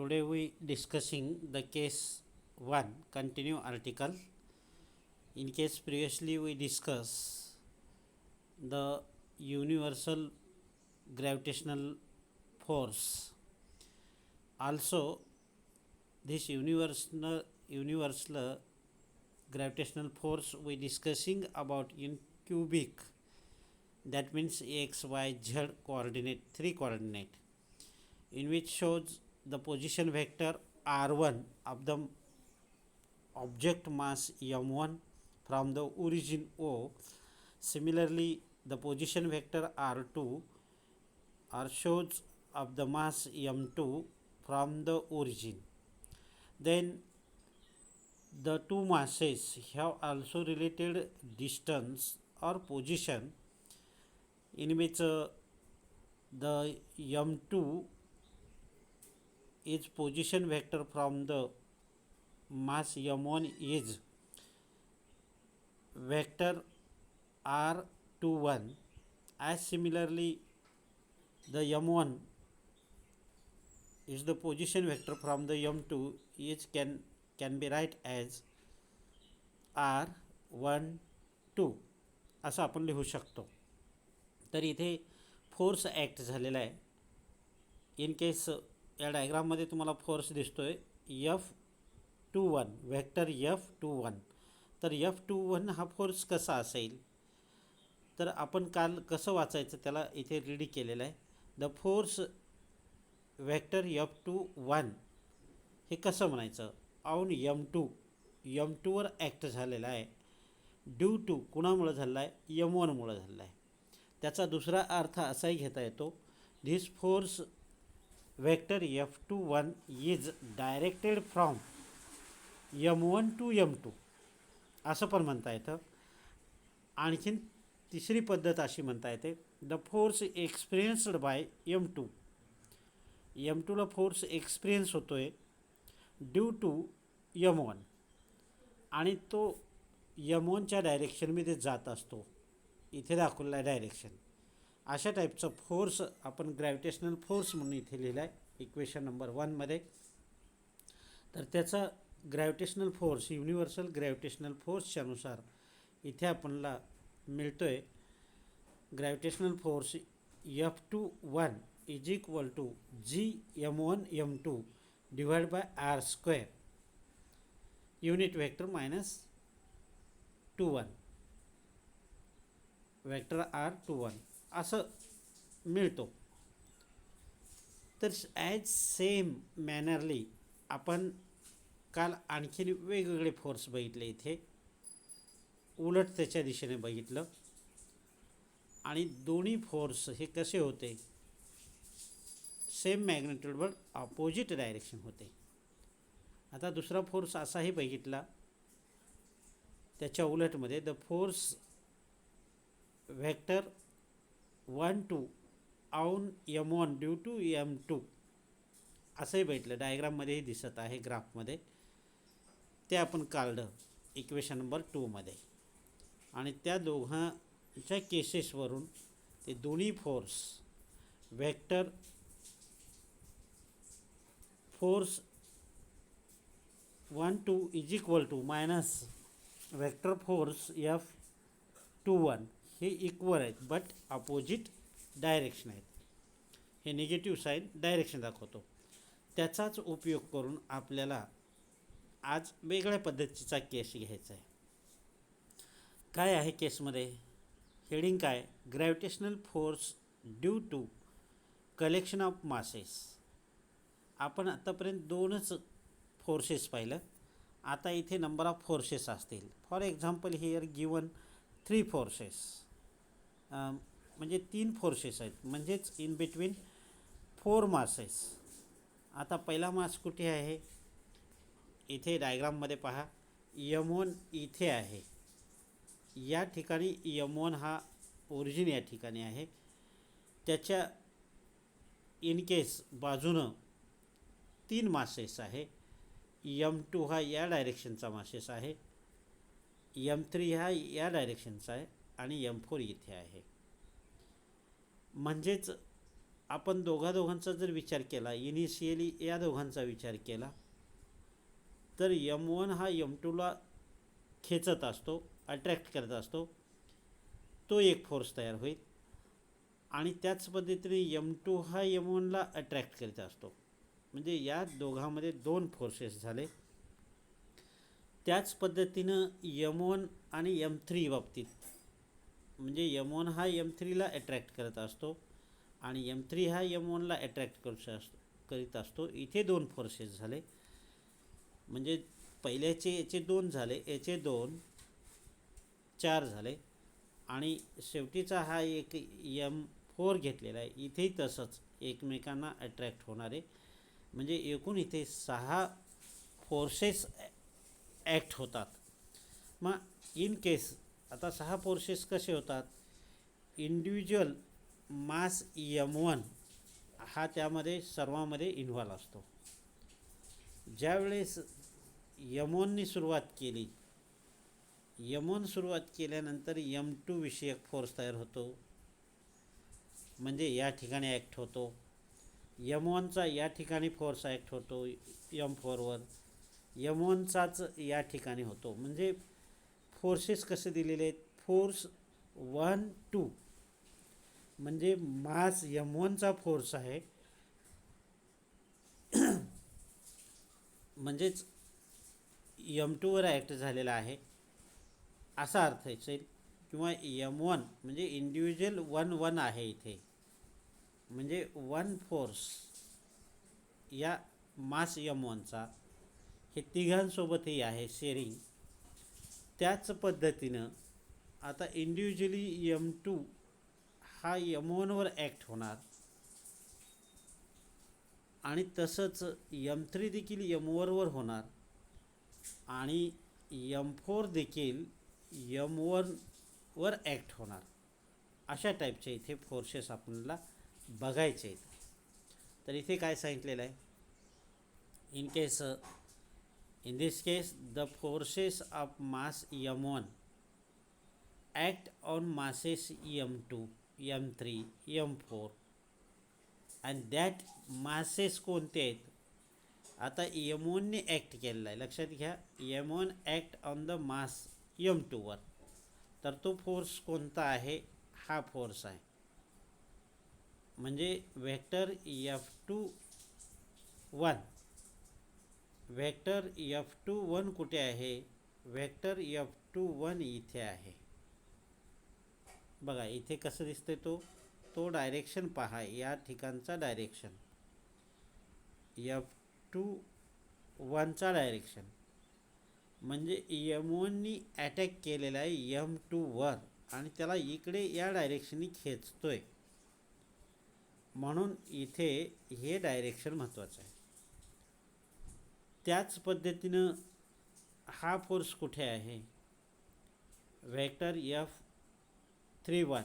Today we discussing the case 1 continue article. In case previously we discuss the universal gravitational force. Also this universal gravitational force we discussing about in cubic, that means x, y, z coordinate, three coordinate, in which shows the position vector r1 of the object mass m1 from the origin O. Similarly, the position vector r2 are shows of the mass m2 from the origin. Then the two masses have also related distance or position, in which the m2 is position vector from the mass m1 is vector r21, as similarly the m1 is the position vector from the m2 is can be write as r12 असं आपण लिहू शकतो. तर इथे force act झालेला आहे. In case या डायग्राममध्ये तुम्हाला फोर्स दिसतोय F21 वेक्टर F21. तर F21 हा फोर्स कसा असेल, तर आपण काल कसं वाचायचं त्याला इथे रेडी केलेलं आहे. द फोर्स वेक्टर F21 हे कसं म्हणायचं, ऑन M2वर ॲक्ट झालेला आहे. ड्यू टू कुणामुळं झाला आहे, M1मुळं झाला आहे. त्याचा दुसरा अर्थ असाही घेता येतो, this force vector F21 is directed from M1 to M2 असं पण म्हणता येतं. आणखीन तिसरी पद्धत अशी म्हणता येते, द फोर्स एक्सपिरियन्स्ड बाय M2ला फोर्स एक्सपिरियन्स होतो आहे ड्यू टू M1 आणि तो M1च्या डायरेक्शनमध्ये जात असतो. इथे दाखवलेला आहे डायरेक्शन. अशा टाईपचा फोर्स आपण ग्रॅव्हिटेशनल फोर्स म्हणून इथे लिहिला आहे इक्वेशन नंबर 1मध्ये. तर त्याचा ग्रॅव्हिटेशनल फोर्स युनिव्हर्सल ग्रॅव्हिटेशनल फोर्सच्या अनुसार इथे आपल्याला मिळतो आहे gravitational force F21 is equal to G M1 M2 divide by R square unit vector minus 21 vector R21 असं मिळतो. तर ॲज सेम मॅनरली आपण काल आणखीन वेगवेगळे फोर्स बघितले, इथे उलट त्याच्या दिशेने बघितलं आणि दोन्ही फोर्स हे कसे होते, सेम मॅग्नेट्यूडवर अपोजिट डायरेक्शन होते. आता दुसरा फोर्स असाही बघितला त्याच्या उलटमध्ये, the force vector 1 2 on M1 due to M2 असंही बघितलं, डायग्राममध्येही दिसत आहे ग्राफमध्ये. ते आपण काढलं इक्वेशन नंबर 2मध्ये आणि त्या दोघांच्या केसेसवरून ते दोन्ही force vector force 1 2 is equal to minus vector force F21 हे इक्वल आहेत बट अपोजिट डायरेक्शन आहेत. हे निगेटिव्ह साईन डायरेक्शन दाखवतो. त्याचाच उपयोग करून आपल्याला आज वेगळ्या पद्धतीचा केस घ्यायचा आहे. काय आहे केसमध्ये, हेडिंग काय, gravitational force due to collection of masses. आपण आतापर्यंत दोनच फोर्सेस पाहिलं, आता इथे नंबर ऑफ फोर्सेस असतील. For example here given 3 forces, म्हणजे 3 फोर्सेस आहेत, म्हणजेच इन बिटवीन 4 मासेस. आता पहिला मास कुठे आहे, इथे डायग्राममध्ये पहा, M1 इथे आहे. या ठिकाणी M1 हा ओरिजिन या ठिकाणी आहे. त्याच्या इन केस बाजूनं 3 मासेस आहे. M2 हा या डायरेक्शनचा मासेस आहे, M3 हा या डायरेक्शनचा आहे आणि M4 इथे आहे. म्हणजेच आपण दोघांचा जर विचार केला, इनिशियली या दोघांचा विचार केला, तर M1 हा M2ला खेचत असतो, अट्रॅक्ट करत असतो, तो एक फोर्स तयार होईल. आणि त्याच पद्धतीने M2 हा M1ला अट्रॅक्ट करीत असतो. म्हणजे या दोघांमध्ये दोन फोर्सेस झाले. त्याच पद्धतीनं M1 आणि M3 बाबतीत, म्हणजे M1 हा M3ला अट्रॅक्ट करत असतो आणि M3 हा M1ला अट्रॅक्ट करीत असतो. इथे दोन फोर्सेस झाले. म्हणजे पहिल्याचे याचे दोन झाले, याचे दोन, चार झाले. आणि शेवटीचा हा एक M4 घेतलेला आहे. इथेही तसंच एकमेकांना अट्रॅक्ट होणारे, म्हणजे एकूण इथे 6 फोर्सेस ॲक्ट होतात. मग इन केस आता 6 फोर्सेस कसे होतात, इंडिव्हिज्युअल मास M1 हा त्यामध्ये सर्वांमध्ये इन्व्हॉल्व असतो. ज्यावेळेस M1नी सुरुवात केली, M1 सुरुवात केल्यानंतर M2 विषयक फोर्स तयार होतो, म्हणजे या ठिकाणी ॲक्ट होतो. M1चा या ठिकाणी फोर्स ॲक्ट होतो M4वर, M1चाच या ठिकाणी होतो. म्हणजे फोर्सेस कसे दिलेले आहेत, फोर्स 1, 2 म्हणजे मास M1चा फोर्स आहे, म्हणजेच M2वर ॲक्ट झालेला आहे असा अर्थ असेल. किंवा M1 म्हणजे इंडिव्हिज्युअल 1, 1 आहे इथे, म्हणजे 1 फोर्स या मास M1चा हे तिघांसोबतही आहे शेअरिंग. त्याच पद्धतीनं आता इंडिव्हिज्युअली M2 हा M1वर ॲक्ट होणार आणि तसंच M3 देखील M1वर होणार आणि M4 देखील M1वर ॲक्ट होणार. अशा टाईपचे इथे फोर्सेस आपल्याला बघायचे आहेत. तर इथे काय सांगितलेलं आहे, in this case the forces of mass M1 act on masses M2, M3, M4 and that masses कोणते आहेत. आता M1ने ॲक्ट केलेला आहे, लक्षात घ्या. M1 act on the mass M2वर, तर तो फोर्स कोणता आहे, हा फोर्स आहे. म्हणजे वेक्टर F21, वेक्टर F21 कुठे आहे, वेक्टर F21 इथे आहे. बघा इथे कसं दिसतंय, तो डायरेक्शन पहा, या ठिकाणचा डायरेक्शन F21चा डायरेक्शन, म्हणजे M1नी अटॅक केलेला आहे M2वर आणि त्याला इकडे या डायरेक्शननी खेचतोय, म्हणून इथे हे डायरेक्शन महत्त्वाचं आहे. त्याच पद्धतीनं हा फोर्स कुठे आहे, वेक्टर F31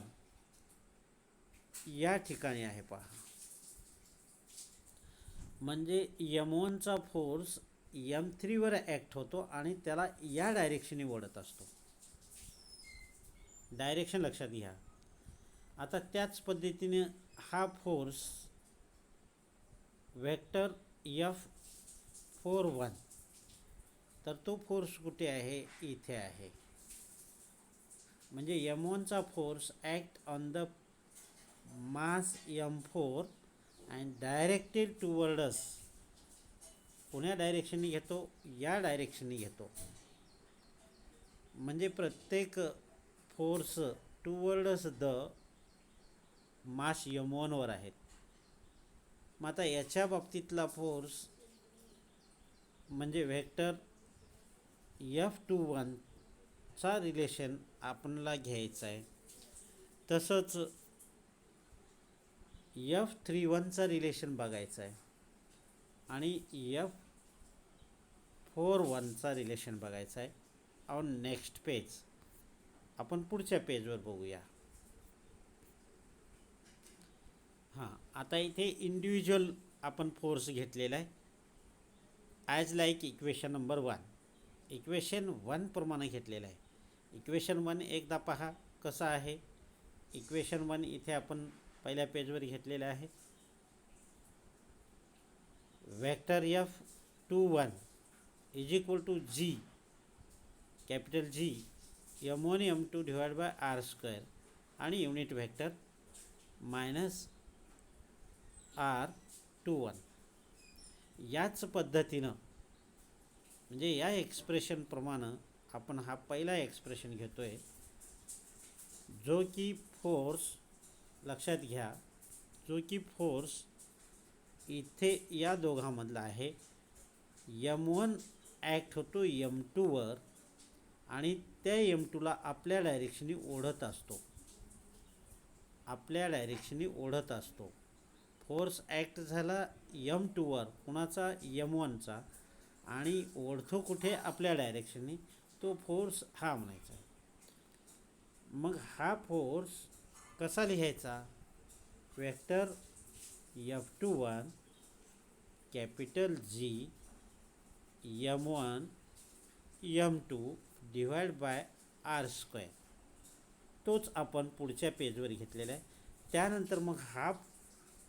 या ठिकाणी आहे पहा. म्हणजे M1चा फोर्स M3वर ॲक्ट होतो आणि त्याला या डायरेक्शनने ओढत असतो. डायरेक्शन लक्षात घ्या. आता त्याच पद्धतीने हा फोर्स वेक्टर F41, तर तो फोर्स कुठे आहे, इथे आहे. म्हणजे M1चा force act on the mass M4 and directed towards, कोण्या डायरेक्शननी घेतो, या डायरेक्शननी घेतो. म्हणजे प्रत्येक फोर्स टुवर्डस द मास M1वर आहेत. मग आता याच्या बाबतीतला फोर्स म्हणजे वेक्टर F21चा रिलेशन आपल्याला घ्यायचा आहे. तसंच F31चा रिलेशन बघायचा आहे आणि F41चा रिलेशन बघायचा आहे. ऑन नेक्स्ट पेज आपण पुढच्या पेजवर बघूया. हां, आता इथे इंडिव्हिज्युअल आपण फोर्स घेतलेला आहे as like equation number 1, equation 1 प्रमाणे घेतलेलं आहे. इक्वेशन 1 एकदा पहा कसं आहे. इक्वेशन 1 इथे आपण पहिल्या पेजवर घेतलेलं आहे. Vector F21 is equal to G, capital G M1 M2 divide by R square आणि युनिट व्हेक्टर मायनस R21. याच पद्धतीनं म्हणजे या एक्सप्रेशनप्रमाणे आपण हा पहिला एक्सप्रेशन घेतो आहे, जो की फोर्स, लक्षात घ्या, जो की फोर्स इथे या दोघांमधला आहे. M1 ॲक्ट होतो M2वर आणि त्या M2ला आपल्या डायरेक्शनी ओढत असतो. फोर्स ॲक्ट झाला M2वर, कुणाचा? M1चा, आणि ओढतो कुठे? आपल्या डायरेक्शननी. तो फोर्स हा म्हणायचा. मग हा फोर्स कसा लिहायचा? Vector F21 capital G M1 M2 divide by R square. तोच आपण पुढच्या पेजवर घेतलेला आहे. त्यानंतर मग हा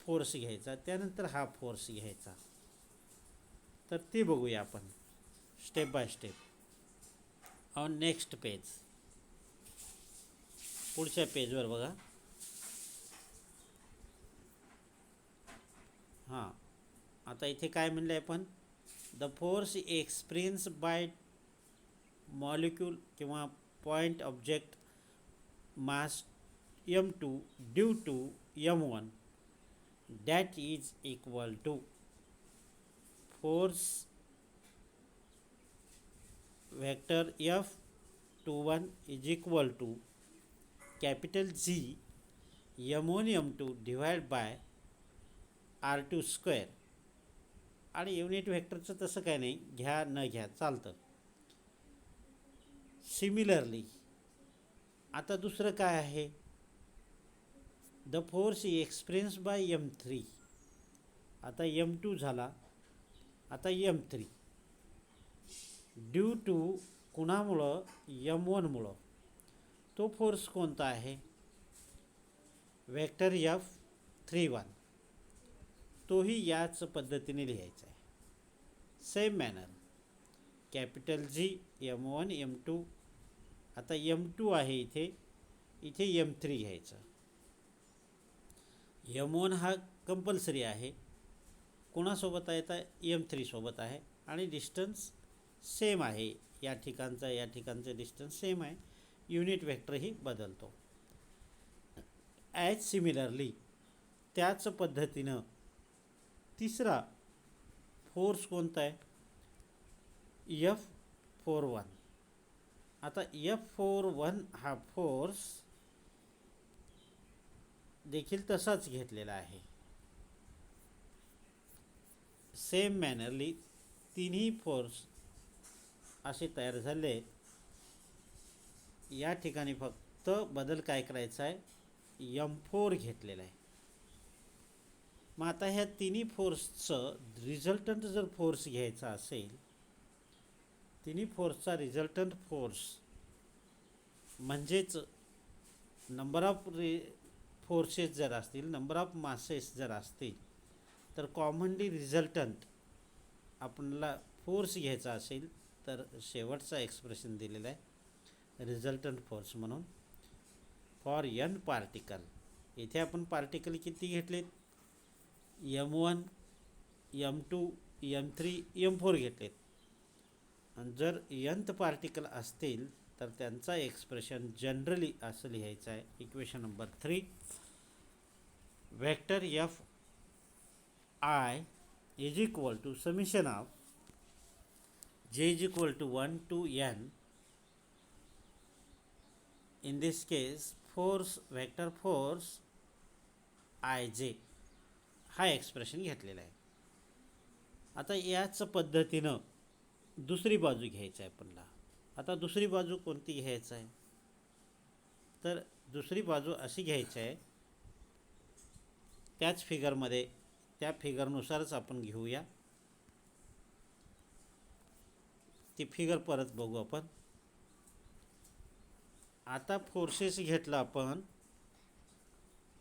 फोर्स घ्यायचा, त्यानंतर हा फोर्स घ्यायचा. तर ते बघूया आपण step by step on next page. पुढच्या पेजवर बघा. हां, आता इथे काय म्हणलं आहे आपण? The force experience by molecule किंवा point object mass M2 due to M1 that is equal to force vector F21 is equal to capital G M1 M2 divided by R2 square. आणि युनिट व्हेक्टरचं तसं काय नाही, घ्या न घ्या चालतं. Similarly आता दुसरं काय आहे? The force experience by M3. आता M2 झाला, आता M3 ड्यू टू कुणामुळं? M1मुळं. तो फोर्स कोणता आहे? Vector F31. तोही याच पद्धतीने लिहायचा आहे. Same manner capital G M1 M2. आता M2 आहे इथे M3 घ्यायचं. M1 हा कंपल्सरी आहे, कोणासोबत आहे? तर M3 सोबत आहे, आणि डिस्टन्स सेम आहे. या ठिकाणचं डिस्टन्स सेम आहे. युनिट व्हेक्टरही बदलतो. ॲज सिमिलरली त्याच पद्धतीनं तिसरा फोर्स कोणता आहे? F41. आता F41 हा फोर्स देखील तसाच घेतलेला आहे. सेम मॅनरली तिन्ही फोर्स असे तयार झाले. या ठिकाणी फक्त बदल काय करायचा आहे? M4 घेतलेला आहे. मग आता ह्या तिन्ही फोर्सचं रिझल्टंट जर फोर्स घ्यायचा असेल, तिन्ही फोर्सचा रिझल्टंट फोर्स म्हणजेच नंबर ऑफ फोर्सेस जर असतील, नंबर ऑफ मासेस जर असतील, तर कॉमनली रिझल्टंट आपल्याला फोर्स घ्यायचा असेल तर शेवटचा एक्सप्रेशन दिलेला आहे रिझल्टंट फोर्स म्हणून फॉर N पार्टिकल. इथे आपण पार्टिकल किती घेतलेत? M1 M2 M3 M4 घेतलेत. आणि जर nth पार्टिकल असतील तर त्यांचा एक्सप्रेशन जनरली असं लिहायचं आहे. Equation number 3 vector Fi is equal to summation of J is equal to 1 to N. In this case force, vector force Ij हा एक्सप्रेशन घेतलेला आहे. आता याच पद्धतीनं दुसरी बाजू घ्यायची आहे आपल्याला. आता दुसरी बाजू कोणती घ्यायचं आहे? तर दुसरी बाजू अशी घ्यायची आहे, त्याच फिगरमध्ये, त्या फिगरनुसारच आपण घेऊया. ती फिगर परत बघू आपण. आता फोर्सेस घेतलं आपण,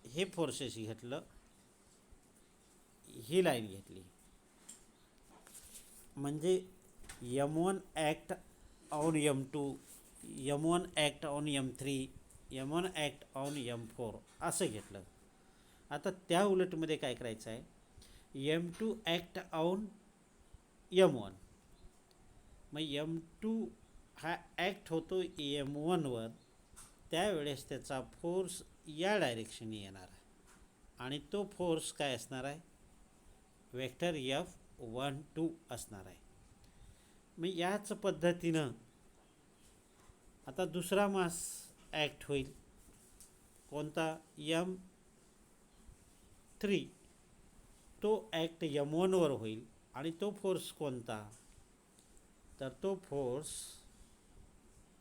हे फोर्सेस घेतलं, ही लाईन घेतली. म्हणजे M1 act on M2, M1 act on M3, M1 act on M4 असं घेतलं. आता त्या उलटमध्ये काय करायचं आहे, M2 ॲक्ट ऑन M1. मग M2 हा ॲक्ट होतो M1वर, त्यावेळेस त्याचा फोर्स या डायरेक्शनने येणार आहे आणि तो फोर्स काय असणार आहे, वेक्टर F12 असणार आहे. मग याच पद्धतीनं आता दुसरा मास ॲक्ट होईल, कोणता, M3. तो ॲक्ट M1वर होईल आणि तो फोर्स कोणता, तर तो फोर्स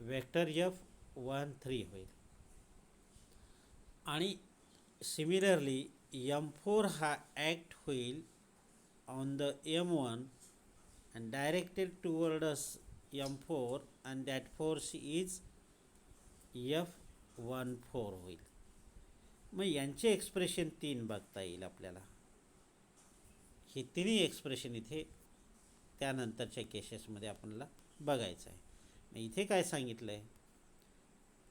वेक्टर F13 होईल. आणि सिमिलरली M4 हा ॲक्ट होईल on the M1 and directed towards M4 and that force is F14 होईल. मग यांचे एक्सप्रेशन 3 बघता येईल आपल्याला. हे तिन्ही एक्सप्रेशन इथे त्यानंतरच्या केसेसमध्ये आपल्याला बघायचं आहे. मग इथे काय सांगितलं आहे,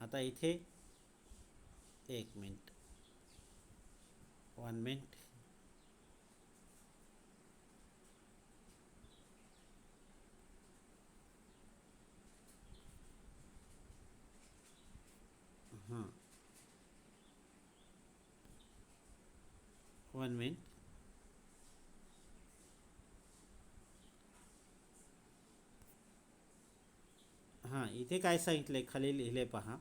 आता इथे 1 मिनिट, 1 मिनिट. हां, 1 मिनिट. हां, इथे काय सांगितलं आहे, खाली लिहिले पहा.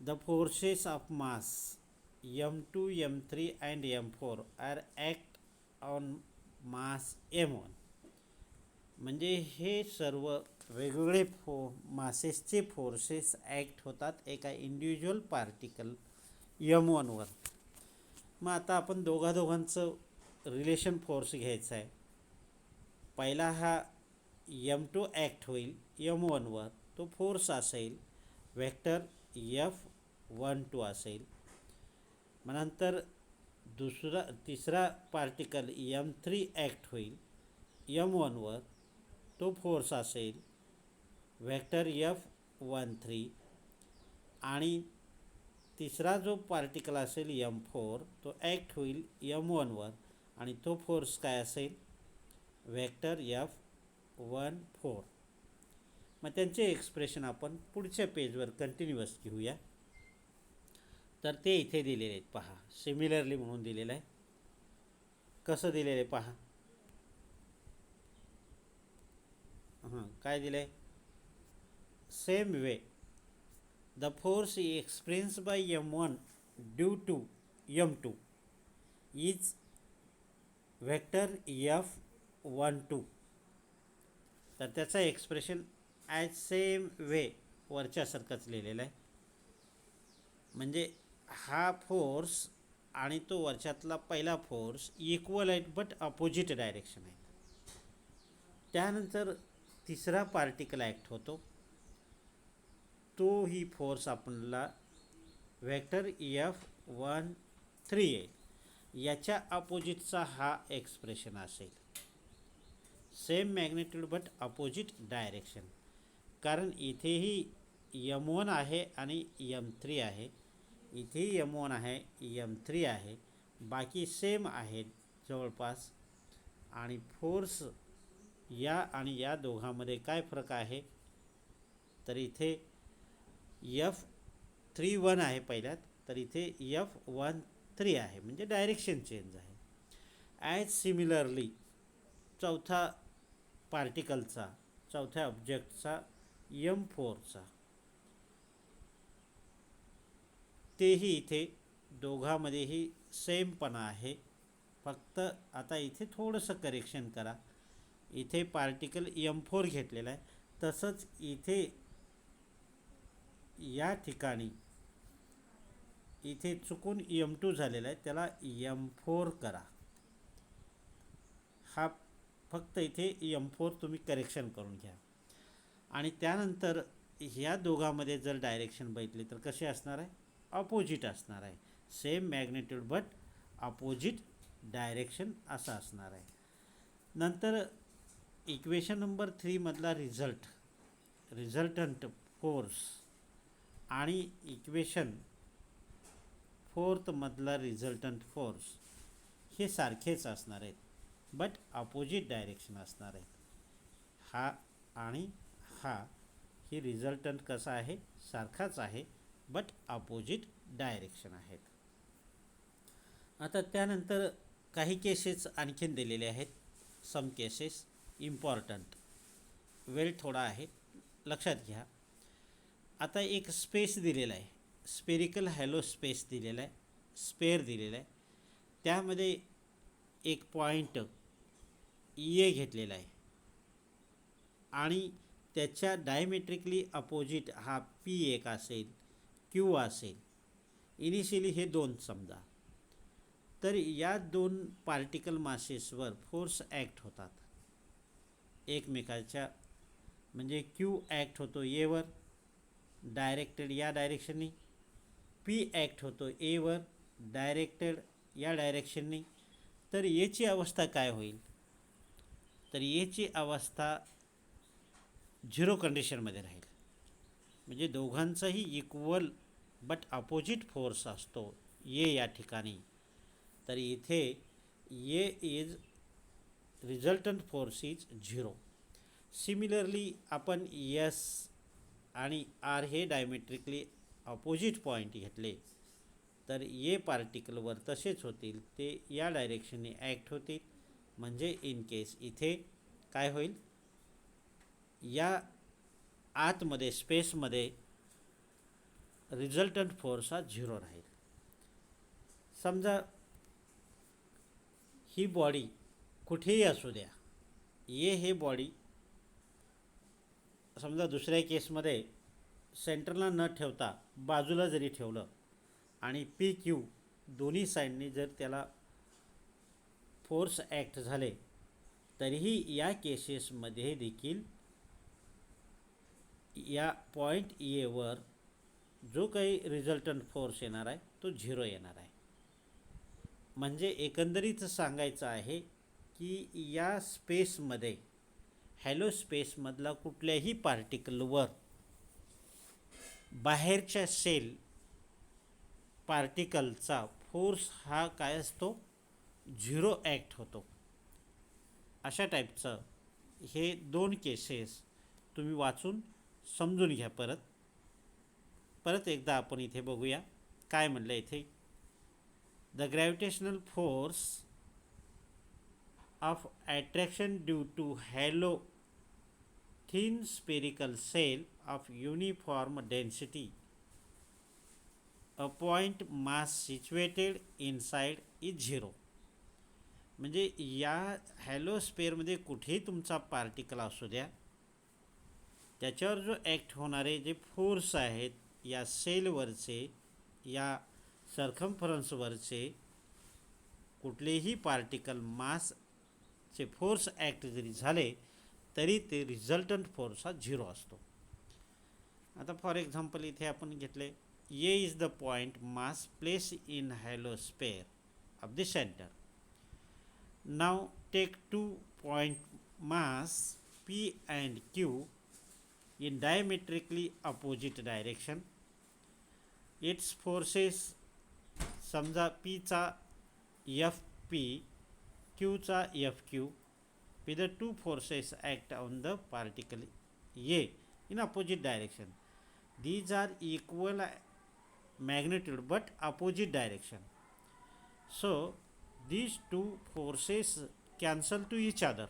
The forces of mass M2, M3 and M4 are act on mass M1. म्हणजे हे सर्व वेगवेगळे मासेसचे फोर्सेस ॲक्ट होतात एका इंडिव्हिज्युअल पार्टिकल M1वर. मग आता आपण दोघांचं रिलेशन फोर्स घ्यायचा आहे. पहिला हा M2 ॲक्ट होईल M1वर, तो फोर्स असेल वेक्टर F12 असेल. मग नंतर तिसरा पार्टिकल M3 ॲक्ट होईल M1वर, तो फोर्स असेल वेक्टर F13. आणि तिसरा जो पार्टिकल असेल M4, तो ॲक्ट होईल M1वर आणि तो फोर्स काय असेल, वेक्टर F14. मग त्यांचे एक्सप्रेशन आपण पुढच्या पेजवर कंटिन्युअस घेऊया. तर ते इथे दिलेले आहेत पहा, सिमिलरली म्हणून दिलेलं आहे. कसं दिलेलं आहे पहा. हां, काय दिलं आहे, same way the force experience by M1 due to M2 is vector F12. तर त्याचा एक्सप्रेशन ॲज सेम वे वरच्यासारखंच लिहिलेलं आहे. म्हणजे हा फोर्स आणि तो वरच्यातला पहिला फोर्स इक्वल आहेत बट अपोजिट डायरेक्शन आहेत. त्यानंतर तिसरा पार्टिकल ॲक्ट होतो, तो ही फोर्स आपल्याला वेक्टर F13 आहे. याच्या अपोजिटचा हा एक्सप्रेशन असेल, same magnitude but opposite direction. कारण इथेही M1 आहे आणि M3 आहे, इथेही M1 आहे, M3 आहे, बाकी सेम आहेत जवळपास. आणि फोर्स या आणि या दोघांमध्ये काय फरक आहे, तर इथे F31 आहे पहिल्यात, तर इथे F13 आहे, म्हणजे डायरेक्शन चेंज आहे. ॲज सिमिलरली चौथा पार्टिकलचा, चौथ्या ऑब्जेक्टचा M4चा, तेही इथे दोघांमध्येही सेमपणा आहे. फक्त आता इथे थोडंसं करेक्शन करा, इथे पार्टिकल M4 घेतलेला आहे, तसंच इथे या ठिकाणी इथे चुकून M2 झालेला आहे, त्याला M4 करा. हा फक्त इथे M4 तुम्ही करेक्शन करून घ्या. आणि त्यानंतर ह्या दोघांमध्ये जर डायरेक्शन बघितली तर कसे असणार आहे, अपोजिट असणार आहे. Same magnitude but opposite direction असं असणार आहे. नंतर इक्वेशन नंबर 3 मधला रिझल्टंट फोर्स आणि इक्वेशन 4 मधला रिझल्टंट फोर्स हे सारखेच असणार आहेत, बट अपोजिट डायरेक्शन असणार आहेत. हा आणि हा ही रिझल्टंट कसा आहे, सारखाच आहे, बट अपोजिट डायरेक्शन आहेत. आता त्यानंतर काही केसेस आणखीन दिलेले आहेत. सम केसेस इम्पॉर्टंट, वेळ थोडा आहे, लक्षात घ्या. आता एक स्पेस दिलेला आहे, स्पेरिकल हॅलो स्पेस दिलेला आहे, स्पेअर दिलेला आहे. त्यामध्ये एक पॉईंट ए घेतलेला आहे आणि त्याच्या डायमेट्रिकली अपोजिट हा P1 असेल, Q असेल. इनिशियली हे दोन समजा. तर या दोन पार्टिकल मासेसवर फोर्स ॲक्ट होतात एकमेकाच्या. म्हणजे Q ॲक्ट होतो एवर डायरेक्टेड या डायरेक्शननी, P ॲक्ट होतो एवर डायरेक्टेड या डायरेक्शननी. तर याची अवस्था काय होईल, तर याची अवस्था झिरो कंडिशनमध्ये राहील. म्हणजे दोघांचाही इक्वल बट अपोजिट फोर्स असतो ये या ठिकाणी. तर इथे ये is resultant force is zero. Similarly आपण एस आणि आर हे डायमेट्रिकली अपोजिट पॉईंट घेतले तर ये पार्टिकलवर तसेच होतील, ते या डायरेक्शनने ॲक्ट होतील. म्हणजे इन केस इथे काय होईल, या आतमध्ये स्पेसमध्ये रिझल्टंट फोर्स हा झिरो राहील. समजा ही बॉडी कुठेही असू द्या, ये हे बॉडी समजा दुसऱ्या केसमध्ये सेंटरला न ठेवता बाजूला जरी ठेवलं आणि PQ दोन्ही साईडनी जर त्याला फोर्स ॲक्ट झाले, तरीही या केसेसमध्ये देखील या पॉईंट एवर जो काही रिझल्टंट फोर्स येणार आहे तो झिरो येणार आहे. म्हणजे एकंदरीत सांगायचं आहे की या स्पेसमध्ये हॅलो स्पेसमधला कुठल्याही पार्टिकलवर बाहेरच्या सेल पार्टिकलचा फोर्स हा काय असतो, झिरो ॲक्ट होतो. अशा टाईपचं हे दोन केसेस तुम्ही वाचून समजून घ्या. परत एकदा आपण इथे बघूया काय म्हणलं इथे. The gravitational force of attraction due to hollow thin spherical shell of uniform density a point mass situated inside is zero. म्हणजे या हॅलो स्पेअरमध्ये कुठेही तुमचा पार्टिकल असू द्या, त्याच्यावर जो ॲक्ट होणारे जे फोर्स आहेत या सेलवरचे, या सर्कम्फरन्सवरचे कुठलेही पार्टिकल मासचे फोर्स ॲक्ट जरी झाले तरी ते रिझल्टंट फोर्स हा झिरो असतो. आता फॉर एक्झाम्पल इथे आपण घेतले, A is the point mass place in hollow sphere of the centre. नाव take two point mass P and Q in diametrically opposite direction. Its forces समजा P चा FP, Q चा FQ, with the two forces act on the particle A in opposite direction. These are equal magnitude but opposite direction. So these two forces cancel to each other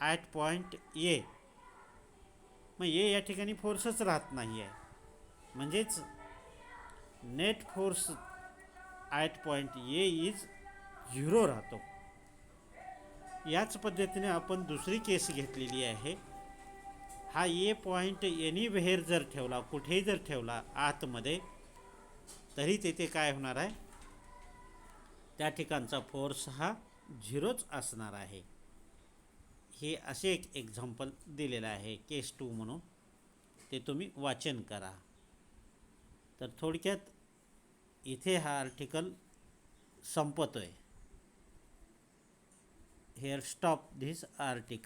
at point A. मग ए या ठिकाणी फोर्सच राहत नाही आहे, म्हणजेच net force at point A is zero राहतो. याच पद्धतीने आपण दुसरी केस घेतलेली आहे. हा ए पॉईंट एनीव्हेअर जर ठेवला, कुठेही जर ठेवला आतमध्ये, तरी तेथे काय होणार आहे, त्या ठिकाणचा फोर्स हा झिरोच असणार आहे. हे असे एक एक्झाम्पल दिलेलं आहे केस 2 म्हणून, ते तुम्ही वाचन करा. तर थोडक्यात इथे हा आर्टिकल संपतोय. Here stop this article.